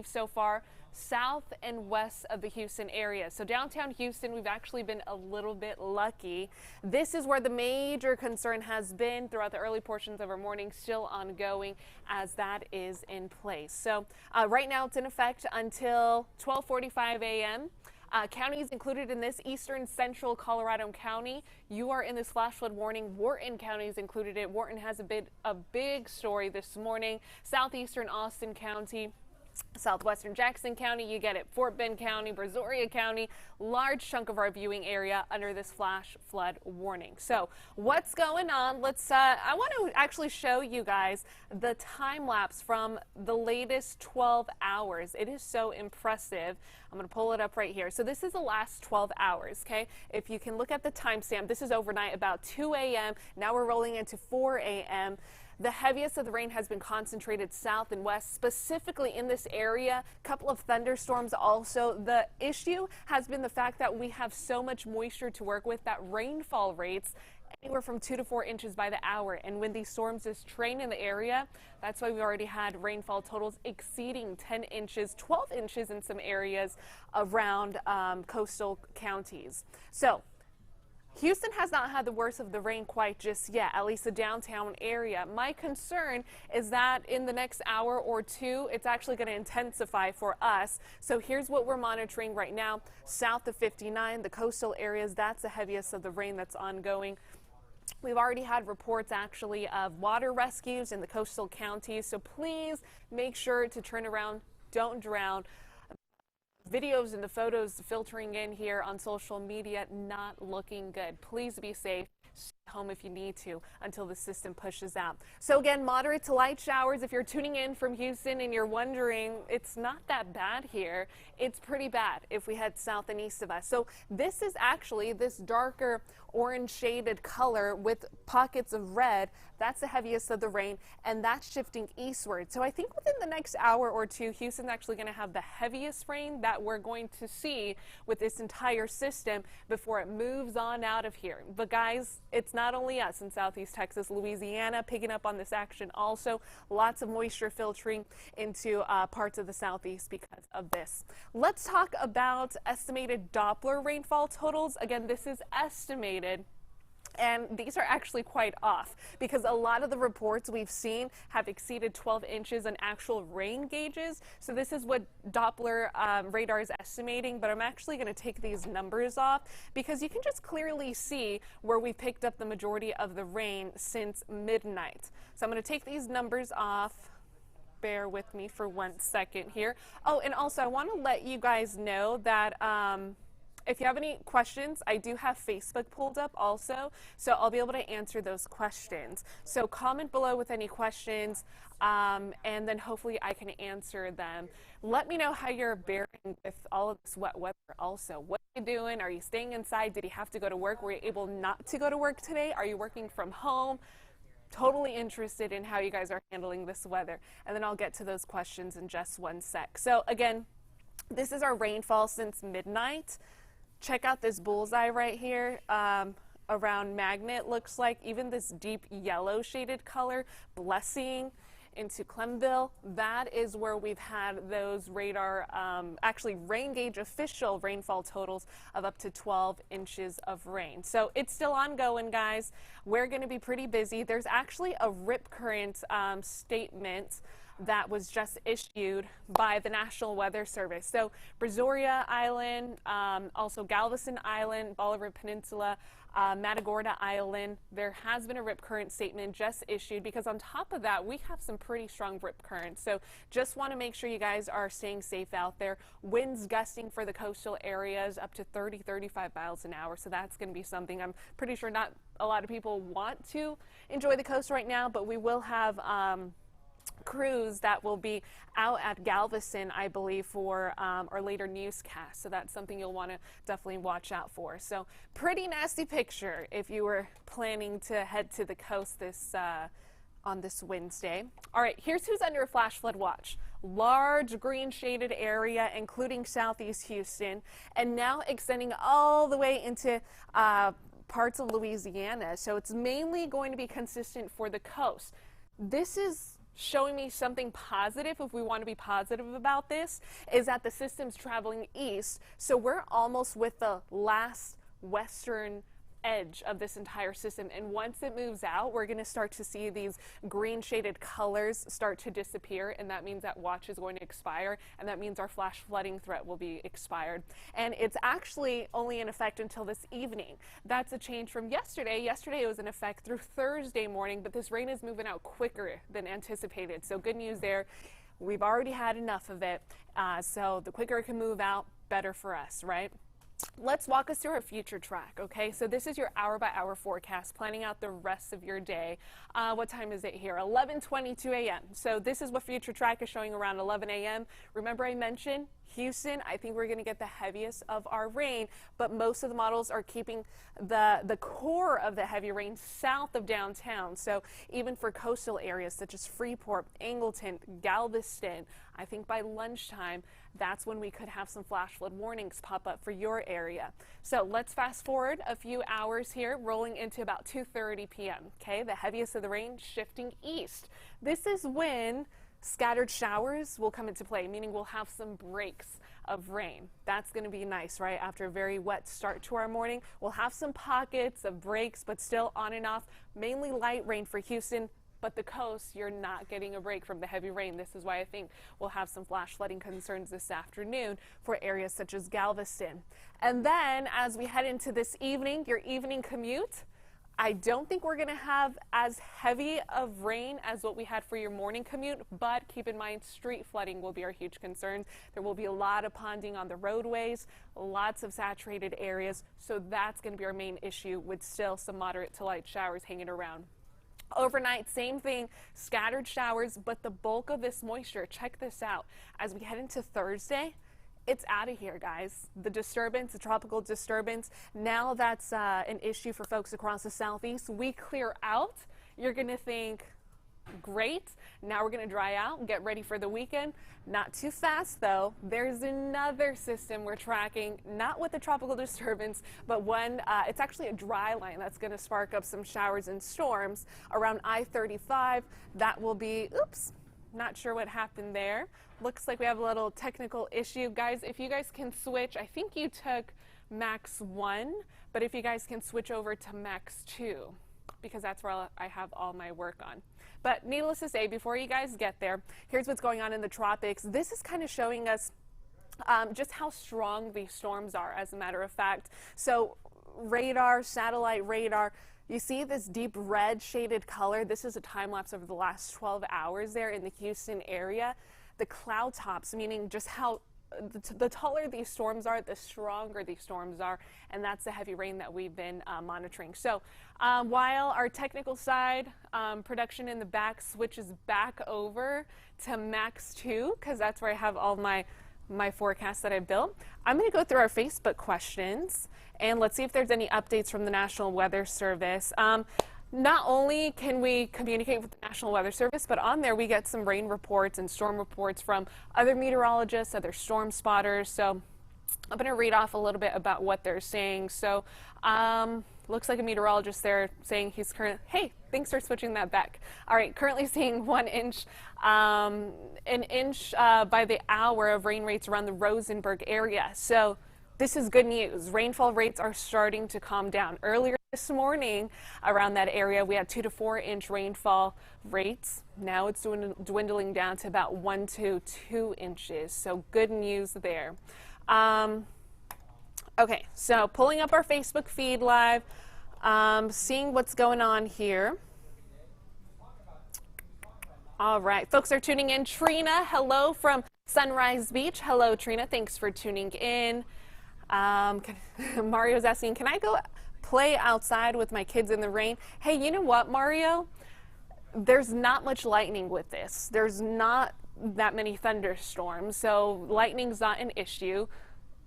so far south and west of the Houston area. So downtown Houston, we've actually been a little bit lucky. This is where the major concern has been throughout the early portions of our morning, still ongoing as that is in place. So right now it's in effect until 12:45 a.m. Counties included in this: eastern central Colorado County. You are in this flash flood warning. Wharton County is included in it. Wharton has a big story this morning. Southeastern Austin County, southwestern Jackson County, you get it, Fort Bend County, Brazoria County, large chunk of our viewing area under this flash flood warning. So what's going on? I want to actually show you guys the time lapse from the latest 12 hours. It is so impressive. I'm going to pull it up right here. So this is the last 12 hours, okay? If you can look at the timestamp, this is overnight about 2 a.m. Now we're rolling into 4 a.m. The heaviest of the rain has been concentrated south and west, specifically in this area. A couple of thunderstorms also. The issue has been the fact that we have so much moisture to work with that rainfall rates anywhere from 2 to 4 inches by the hour. And when these storms just train in the area, that's why we already had rainfall totals exceeding 10 inches, 12 inches in some areas around coastal counties. So Houston has not had the worst of the rain quite just yet, at least the downtown area. My concern is that in the next hour or two, it's actually going to intensify for us. So here's what we're monitoring right now. South of 59, the coastal areas, that's the heaviest of the rain that's ongoing. We've already had reports actually of water rescues in the coastal counties. So please make sure to turn around, don't drown. Videos and the photos filtering in here on social media, not looking good. Please be safe. Stay home if you need to until the system pushes out. So again, moderate to light showers. If you're tuning in from Houston and you're wondering, it's not that bad here. It's pretty bad if we head south and east of us. So this is actually this darker orange shaded color with pockets of red. That's the heaviest of the rain, and that's shifting eastward. So I think within the next hour or two, Houston's actually going to have the heaviest rain that we're going to see with this entire system before it moves on out of here. But guys, it's not only us in southeast Texas, Louisiana picking up on this action also. Lots of moisture filtering into parts of the southeast because of this. Let's talk about estimated Doppler rainfall totals. Again, this is estimated, and these are actually quite off because a lot of the reports we've seen have exceeded 12 inches on actual rain gauges. So this is what Doppler radar is estimating, but I'm actually going to take these numbers off because you can just clearly see where we picked up the majority of the rain since midnight. So I'm going to take these numbers off. Bear with me for 1 second here. Oh, and also I want to let you guys know that if you have any questions, I do have Facebook pulled up also, so I'll be able to answer those questions. So comment below with any questions, and then hopefully I can answer them. Let me know how you're bearing with all of this wet weather also. What are you doing? Are you staying inside? Did you have to go to work? Were you able not to go to work today? Are you working from home? Totally interested in how you guys are handling this weather, and then I'll get to those questions in just 1 sec. So again, this is our rainfall since midnight. Check out this bullseye right here around Magnet. Looks like even this deep yellow shaded color, Blessing into Clemville, that is where we've had those radar, actually rain gauge official rainfall totals of up to 12 inches of rain. So it's still ongoing, guys. We're going to be pretty busy. There's actually a rip current statement that was just issued by the National Weather Service. So Brazoria Island, also Galveston Island, Bolivar Peninsula, Matagorda Island, there has been a rip current statement just issued because on top of that, we have some pretty strong rip currents. So just want to make sure you guys are staying safe out there. Winds gusting for the coastal areas up to 30, 35 miles an hour. So that's going to be something I'm pretty sure not a lot of people want to enjoy the coast right now, but we will have crews that will be out at Galveston, I believe, for our later newscast. So that's something you'll want to definitely watch out for. So pretty nasty picture if you were planning to head to the coast this on this Wednesday. All right, here's who's under a flash flood watch. Large green shaded area, including southeast Houston, and now extending all the way into parts of Louisiana. So it's mainly going to be consistent for the coast. This is showing me something positive, if we want to be positive about this, is that the system's traveling east. So we're almost with the last western edge of this entire system, and once it moves out, we're going to start to see these green shaded colors start to disappear, and that means that watch is going to expire, and that means our flash flooding threat will be expired. And it's actually only in effect until this evening. That's a change from yesterday. Yesterday it was in effect through Thursday morning, but this rain is moving out quicker than anticipated, so good news there. We've already had enough of it, so the quicker it can move out, better for us, right? Let's walk us through our future track, okay? So this is your hour-by-hour forecast, planning out the rest of your day. What time is it here? 11:22 a.m. So this is what future track is showing around 11 a.m. Remember I mentioned Houston, I think we're going to get the heaviest of our rain, but most of the models are keeping the core of the heavy rain south of downtown. So even for coastal areas such as Freeport, Angleton, Galveston, I think by lunchtime, that's when we could have some flash flood warnings pop up for your area. So let's fast forward a few hours here, rolling into about 2:30 p.m. Okay, the heaviest of the rain shifting east. This is when scattered showers will come into play, meaning we'll have some breaks of rain. That's going to be nice, right? After a very wet start to our morning, we'll have some pockets of breaks, but still on and off, mainly light rain for Houston. But the coast, you're not getting a break from the heavy rain. This is why I think we'll have some flash flooding concerns this afternoon for areas such as Galveston. And then as we head into this evening, your evening commute, I don't think we're going to have as heavy of rain as what we had for your morning commute, but keep in mind street flooding will be our huge concern. There will be a lot of ponding on the roadways, lots of saturated areas, so that's going to be our main issue with still some moderate to light showers hanging around. Overnight, same thing, scattered showers, but the bulk of this moisture, check this out, as we head into Thursday, it's out of here, guys. The disturbance, the tropical disturbance, now that's an issue for folks across the southeast. We clear out, you're going to think, great, now we're going to dry out and get ready for the weekend. Not too fast, though. There's another system we're tracking, not with the tropical disturbance, but one, it's actually a dry line that's going to spark up some showers and storms around I-35. That will be, oops, not sure what happened there. Looks like we have a little technical issue. Guys, if you guys can switch, I think you took Max 1, but if you guys can switch over to Max 2, because that's where I have all my work on. But needless to say, before you guys get there, here's what's going on in the tropics. This is kind of showing us just how strong these storms are, as a matter of fact. So radar, satellite radar, you see this deep red shaded color. This is a time lapse over the last 12 hours there in the Houston area. The cloud tops, meaning just how the taller these storms are, the stronger these storms are, and that's the heavy rain that we've been monitoring. So while our technical side production in the back switches back over to Max 2, because that's where I have all my forecasts that I built, I'm going to go through our Facebook questions and let's see if there's any updates from the National Weather Service. Not only can we communicate with the National Weather Service, but on there we get some rain reports and storm reports from other meteorologists, other storm spotters. So I'm going to read off a little bit about what they're saying. So looks like a meteorologist there saying he's currently, hey, thanks for switching that back. All right, currently seeing 1 inch, an inch by the hour of rain rates around the Rosenberg area. So this is good news. Rainfall rates are starting to calm down. Earlier this morning around that area, we had 2 to 4 inch rainfall rates. Now it's dwindling down to about 1 to 2 inches. So good news there. Okay, so pulling up our Facebook feed live, seeing what's going on here. All right, folks are tuning in. Trina, hello from Sunrise Beach. Hello, Trina. Thanks for tuning in. Mario's asking, can I go play outside with my kids in the rain? Hey, you know what, Mario? There's not much lightning with this. There's not that many thunderstorms, so lightning's not an issue.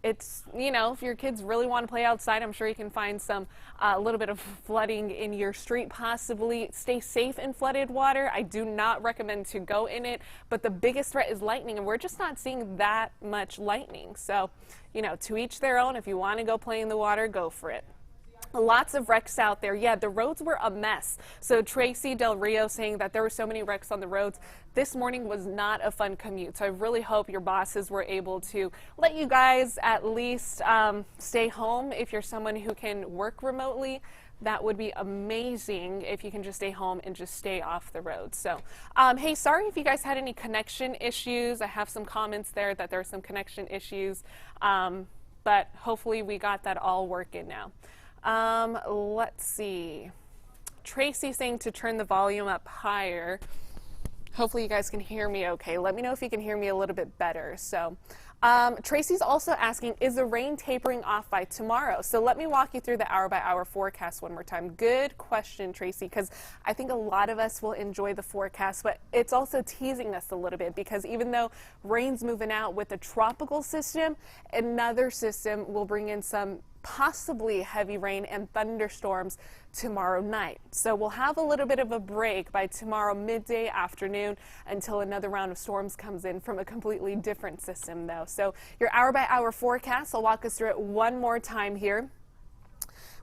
It's, you know, if your kids really want to play outside, I'm sure you can find some, a little bit of flooding in your street, possibly. Stay safe in flooded water. I do not recommend to go in it, but the biggest threat is lightning, and we're just not seeing that much lightning. So, you know, to each their own. If you want to go play in the water, go for it. Lots of wrecks out there. Yeah, the roads were a mess. So Tracy Del Rio saying that there were so many wrecks on the roads. This morning was not a fun commute. So I really hope your bosses were able to let you guys at least stay home. If you're someone who can work remotely, that would be amazing if you can just stay home and just stay off the road. So, hey, sorry if you guys had any connection issues. I have some comments there that there are some connection issues, but hopefully we got that all working now. Let's see. Tracy saying to turn the volume up higher. Hopefully you guys can hear me okay. Let me know if you can hear me a little bit better. So, Tracy's also asking, is the rain tapering off by tomorrow? So let me walk you through the hour-by-hour forecast one more time. Good question, Tracy, because I think a lot of us will enjoy the forecast, but it's also teasing us a little bit because even though rain's moving out with a tropical system, another system will bring in some possibly heavy rain and thunderstorms tomorrow night. So we'll have a little bit of a break by tomorrow midday afternoon until another round of storms comes in from a completely different system though. So your hour-by-hour forecast, I'll walk us through it one more time here.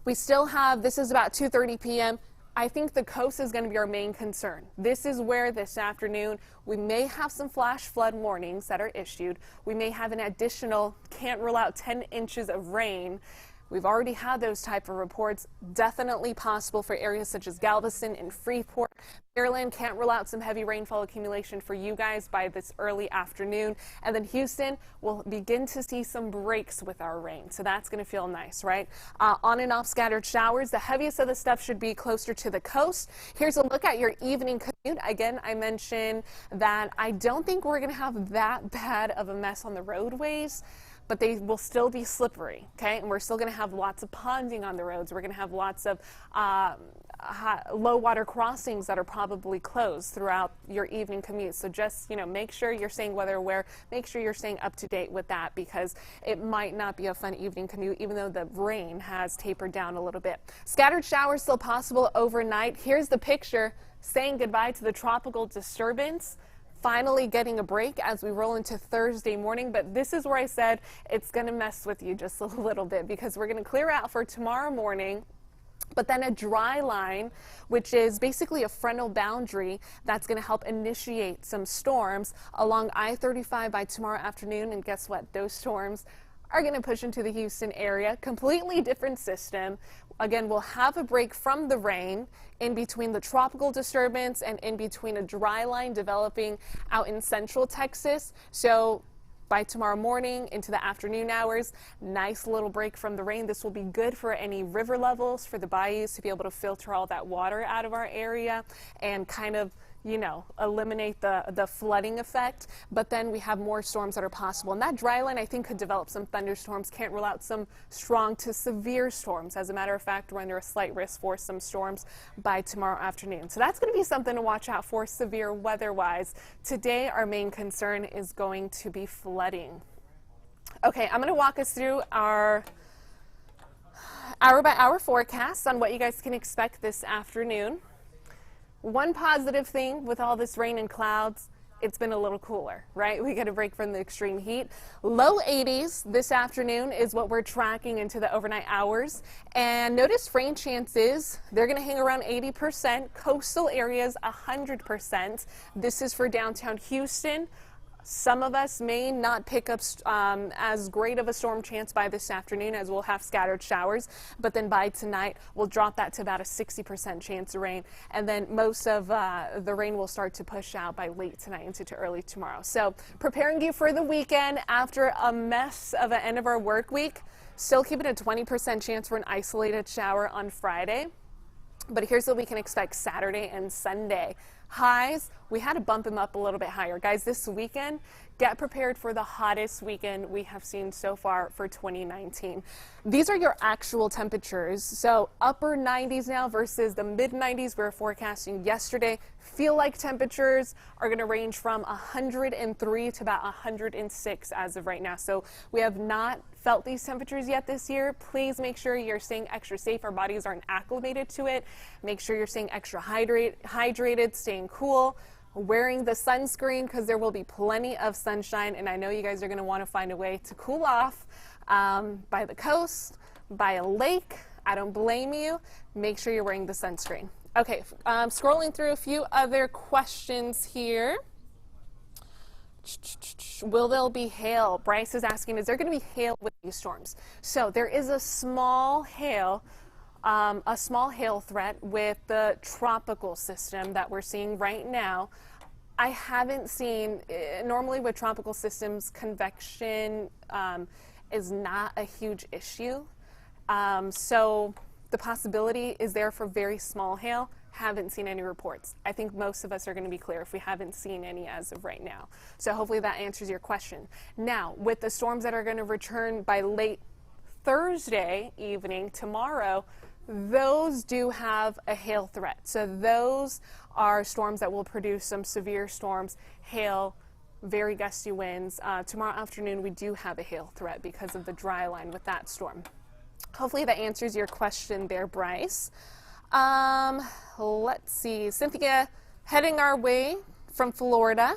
We still have, this is about 2:30 p.m. I think the coast is going to be our main concern. This is where this afternoon we may have some flash flood warnings that are issued. We may have an additional, can't rule out 10 inches of rain. We've already had those type of reports, definitely possible for areas such as Galveston and Freeport. Maryland, can't rule out some heavy rainfall accumulation for you guys by this early afternoon. And then Houston will begin to see some breaks with our rain. So that's going to feel nice, right? On and off scattered showers. The heaviest of the stuff should be closer to the coast. Here's a look at your evening commute. Again, I mentioned that I don't think we're going to have that bad of a mess on the roadways, but they will still be slippery, okay? And we're still going to have lots of ponding on the roads. We're going to have lots of low water crossings that are probably closed throughout your evening commute. So just, make sure you're staying weather aware. Make sure you're staying up to date with that because it might not be a fun evening commute, even though the rain has tapered down a little bit. Scattered showers still possible overnight. Here's the picture saying goodbye to the tropical disturbance. Finally getting a break as we roll into Thursday morning, but this is where I said it's going to mess with you just a little bit because we're going to clear out for tomorrow morning, but then a dry line, which is basically a frontal boundary that's going to help initiate some storms along I-35 by tomorrow afternoon. And guess what? Those storms are going to push into the Houston area. Completely different system. Again, we'll have a break from the rain in between the tropical disturbance and in between a dry line developing out in central Texas. So by tomorrow morning into the afternoon hours, nice little break from the rain. This will be good for any river levels, for the bayous to be able to filter all that water out of our area and kind of eliminate the flooding effect. But then we have more storms that are possible. And that dry line, I think, could develop some thunderstorms. Can't rule out some strong to severe storms. As a matter of fact, we're under a slight risk for some storms by tomorrow afternoon. So that's going to be something to watch out for severe weather-wise. Today, our main concern is going to be flooding. Okay, I'm going to walk us through our hour-by-hour forecast on what you guys can expect this afternoon. One positive thing with all this rain and clouds, it's been a little cooler, right? We get a break from the extreme heat. Low 80s this afternoon is what we're tracking into the overnight hours. And notice rain chances, they're going to hang around 80%. Coastal areas, 100%. This is for downtown Houston. Some of us may not pick up as great of a storm chance by this afternoon as we'll have scattered showers, but then by tonight we'll drop that to about a 60% chance of rain, and then most of the rain will start to push out by late tonight into early tomorrow. So preparing you for the weekend after a mess of an end of our work week, still keeping a 20% chance for an isolated shower on Friday. But here's what we can expect Saturday and Sunday. Highs, we had to bump them up a little bit higher. Guys, this weekend, get prepared for the hottest weekend we have seen so far for 2019. These are your actual temperatures. So upper 90s now versus the mid 90s we were forecasting yesterday. Feel like temperatures are going to range from 103 to about 106 as of right now. So we have not felt these temperatures yet this year. Please make sure you're staying extra safe. Our bodies aren't acclimated to it. Make sure you're staying extra hydrated, staying cool, wearing the sunscreen because there will be plenty of sunshine. And I know you guys are going to want to find a way to cool off by the coast, by a lake. I don't blame you. Make sure you're wearing the sunscreen. Okay, scrolling through a few other questions here. Will there be hail? Bryce is asking, is there going to be hail with these storms? So there is a small hail threat with the tropical system that we're seeing right now. I haven't seen, normally with tropical systems, convection is not a huge issue. So the possibility is there for very small hail. Haven't seen any reports. I think most of us are going to be clear if we haven't seen any as of right now. So hopefully that answers your question. Now, with the storms that are going to return by late Thursday evening, tomorrow, those do have a hail threat. So those are storms that will produce some severe storms, hail, very gusty winds. Tomorrow afternoon, we do have a hail threat because of the dry line with that storm. Hopefully that answers your question there, Bryce. Let's see. Cynthia, heading our way from Florida.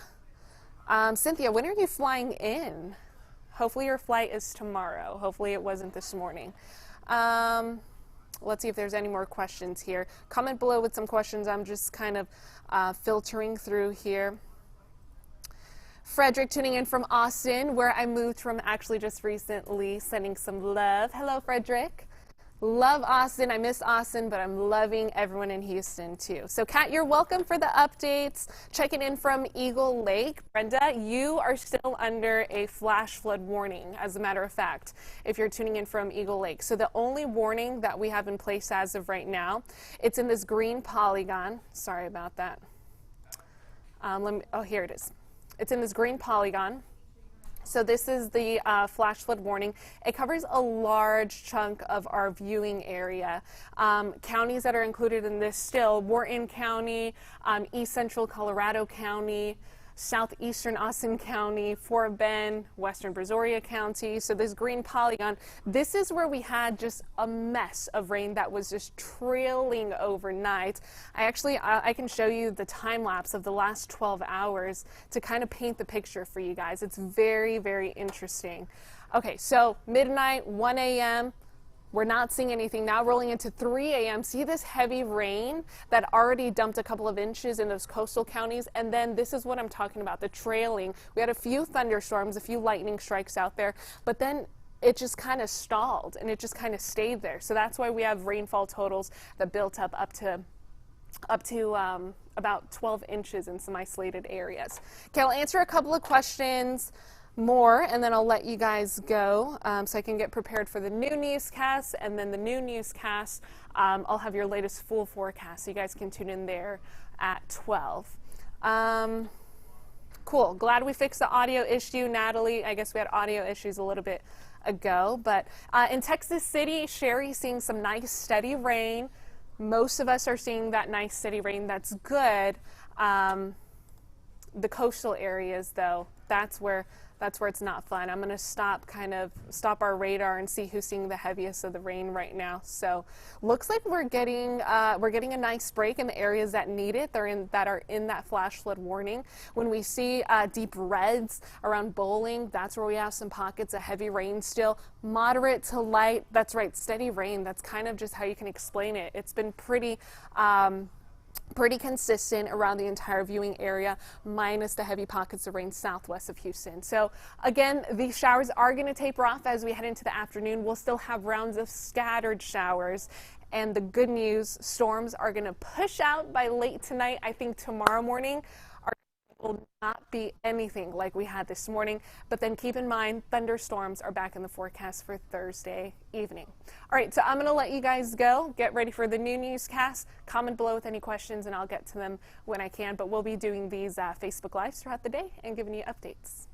Cynthia, when are you flying in? Hopefully your flight is tomorrow. Hopefully it wasn't this morning. Let's see if there's any more questions here. Comment below with some questions. I'm just kind of filtering through here. Frederick tuning in from Austin, where I moved from actually just recently, sending some love. Hello, Frederick. Love Austin. I miss Austin, but I'm loving everyone in Houston too. So Kat, you're welcome for the updates. Checking in from Eagle Lake. Brenda, you are still under a flash flood warning, as a matter of fact, if you're tuning in from Eagle Lake. So the only warning that we have in place as of right now, it's in this green polygon. Sorry about that. Oh, here it is. It's in this green polygon. So this is the flash flood warning. It covers a large chunk of our viewing area. Counties that are included in this still, Wharton County, East Central Colorado County, Southeastern Austin County, Fort Bend, Western Brazoria County. So this green polygon, this is where we had just a mess of rain that was just trailing overnight. I can show you the time lapse of the last 12 hours to kind of paint the picture for you guys. It's very, very interesting. Okay, so midnight, 1 a.m., we're not seeing anything. Now rolling into 3 a.m. See this heavy rain that already dumped a couple of inches in those coastal counties? And then this is what I'm talking about, the trailing. We had a few thunderstorms, a few lightning strikes out there, but then it just kind of stalled and it just kind of stayed there. So that's why we have rainfall totals that built up to about 12 inches in some isolated areas. Okay, I'll answer a couple of questions more and then I'll let you guys go so I can get prepared for the new newscast, and then the new newscast I'll have your latest full forecast so you guys can tune in there at 12. Cool, glad we fixed the audio issue, Natalie. I guess we had audio issues a little bit ago, but in Texas City, Sherry's seeing some nice steady rain. Most of us are seeing that nice steady rain. That's good. The coastal areas though, that's where it's not fun. I'm going to stop our radar and see who's seeing the heaviest of the rain right now. So looks like we're getting a nice break in the areas that need it. That are in that flash flood warning. When we see deep reds around Bowling, that's where we have some pockets of heavy rain still. Moderate to light, that's right, steady rain. That's kind of just how you can explain it. It's been pretty consistent around the entire viewing area, minus the heavy pockets of rain southwest of Houston. So again, these showers are going to taper off as we head into the afternoon. We'll still have rounds of scattered showers. And the good news, storms are going to push out by late tonight. I think tomorrow morning will not be anything like we had this morning, but then keep in mind thunderstorms are back in the forecast for Thursday evening. All right, so I'm going to let you guys go. Get ready for the new newscast. Comment below with any questions and I'll get to them when I can, but we'll be doing these Facebook Lives throughout the day and giving you updates.